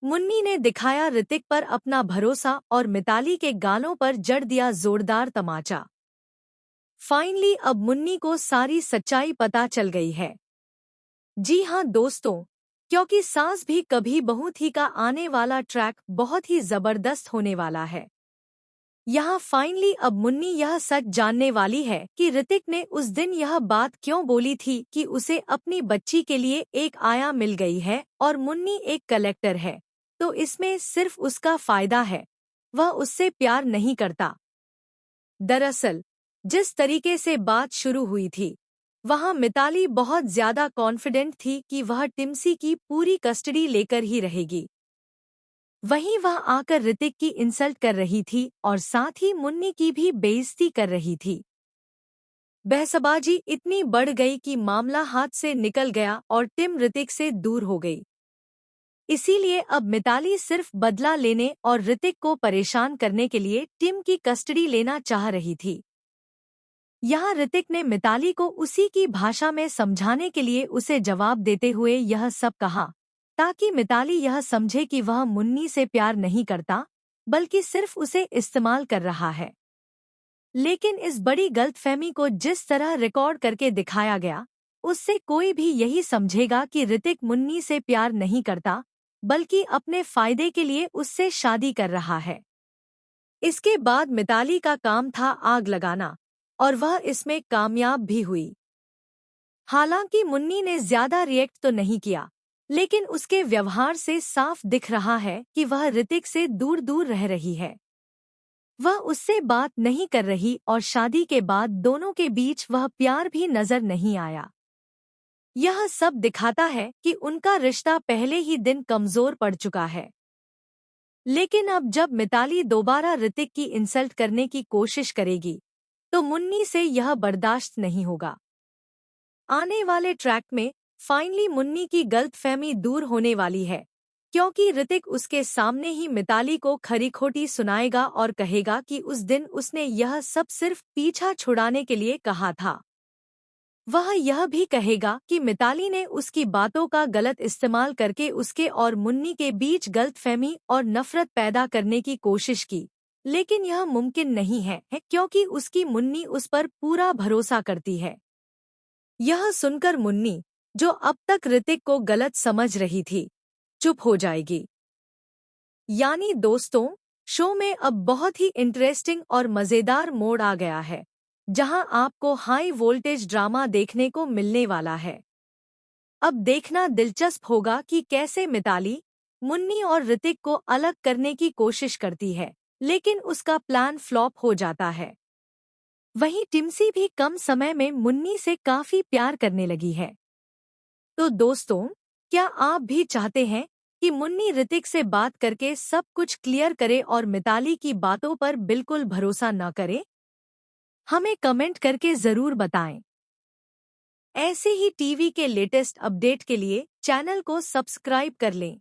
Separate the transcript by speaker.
Speaker 1: मुन्नी ने दिखाया ऋतिक पर अपना भरोसा और मिताली के गालों पर जड़ दिया जोरदार तमाचा। फाइनली अब मुन्नी को सारी सच्चाई पता चल गई है। जी हाँ दोस्तों, क्योंकि सास भी कभी बहू थी का आने वाला ट्रैक बहुत ही जबरदस्त होने वाला है। यहाँ फाइनली अब मुन्नी यह सच जानने वाली है कि ऋतिक ने उस दिन यह बात क्यों बोली थी कि उसे अपनी बच्ची के लिए एक आया मिल गई है और मुन्नी एक कलेक्टर है, तो इसमें सिर्फ उसका फायदा है, वह उससे प्यार नहीं करता। दरअसल जिस तरीके से बात शुरू हुई थी, वहाँ मिताली बहुत ज्यादा कॉन्फिडेंट थी कि वह टिम्सी की पूरी कस्टडी लेकर ही रहेगी। वहीं वह आकर ऋतिक की इंसल्ट कर रही थी और साथ ही मुन्नी की भी बेइज्जती कर रही थी। बहसबाजी इतनी बढ़ गई कि मामला हाथ से निकल गया और टिम ऋतिक से दूर हो गई। इसीलिए अब मिताली सिर्फ बदला लेने और ऋतिक को परेशान करने के लिए टिम की कस्टडी लेना चाह रही थी। यहाँ ऋतिक ने मिताली को उसी की भाषा में समझाने के लिए उसे जवाब देते हुए यह सब कहा, ताकि मिताली यह समझे कि वह मुन्नी से प्यार नहीं करता, बल्कि सिर्फ उसे इस्तेमाल कर रहा है। लेकिन इस बड़ी गलतफहमी को जिस तरह रिकॉर्ड करके दिखाया गया, उससे कोई भी यही समझेगा कि ऋतिक मुन्नी से प्यार नहीं करता, बल्कि अपने फायदे के लिए उससे शादी कर रहा है। इसके बाद मिताली का काम था आग लगाना, और वह इसमें कामयाब भी हुई। हालांकि मुन्नी ने ज्यादा रिएक्ट तो नहीं किया, लेकिन उसके व्यवहार से साफ दिख रहा है कि वह ऋतिक से दूर दूर रह रही है। वह उससे बात नहीं कर रही और शादी के बाद दोनों के बीच वह प्यार भी नजर नहीं आया। यह सब दिखाता है कि उनका रिश्ता पहले ही दिन कमजोर पड़ चुका है। लेकिन अब जब मिताली दोबारा ऋतिक की इंसल्ट करने की कोशिश करेगी, तो मुन्नी से यह बर्दाश्त नहीं होगा। आने वाले ट्रैक में फाइनली मुन्नी की गलतफहमी दूर होने वाली है, क्योंकि ऋतिक उसके सामने ही मिताली को खरी खोटी सुनाएगा और कहेगा कि उस दिन उसने यह सब सिर्फ पीछा छुड़ाने के लिए कहा था। वह यह भी कहेगा कि मिताली ने उसकी बातों का गलत इस्तेमाल करके उसके और मुन्नी के बीच गलतफहमी और नफरत पैदा करने की कोशिश की, लेकिन यह मुमकिन नहीं है क्योंकि उसकी मुन्नी उस पर पूरा भरोसा करती है। यह सुनकर मुन्नी, जो अब तक ऋतिक को गलत समझ रही थी, चुप हो जाएगी। यानी दोस्तों, शो में अब बहुत ही इंटरेस्टिंग और मजेदार मोड़ आ गया है, जहां आपको हाई वोल्टेज ड्रामा देखने को मिलने वाला है। अब देखना दिलचस्प होगा कि कैसे मिताली, मुन्नी और ऋतिक को अलग करने की कोशिश करती है, लेकिन उसका प्लान फ्लॉप हो जाता है। वहीं टिम्सी भी कम समय में मुन्नी से काफी प्यार करने लगी है। तो दोस्तों, क्या आप भी चाहते हैं कि मुन्नी ऋतिक से बात करके सब कुछ क्लियर करे और मिताली की बातों पर बिल्कुल भरोसा न करे? हमें कमेंट करके जरूर बताएं। ऐसे ही टीवी के लेटेस्ट अपडेट के लिए चैनल को सब्सक्राइब कर लें।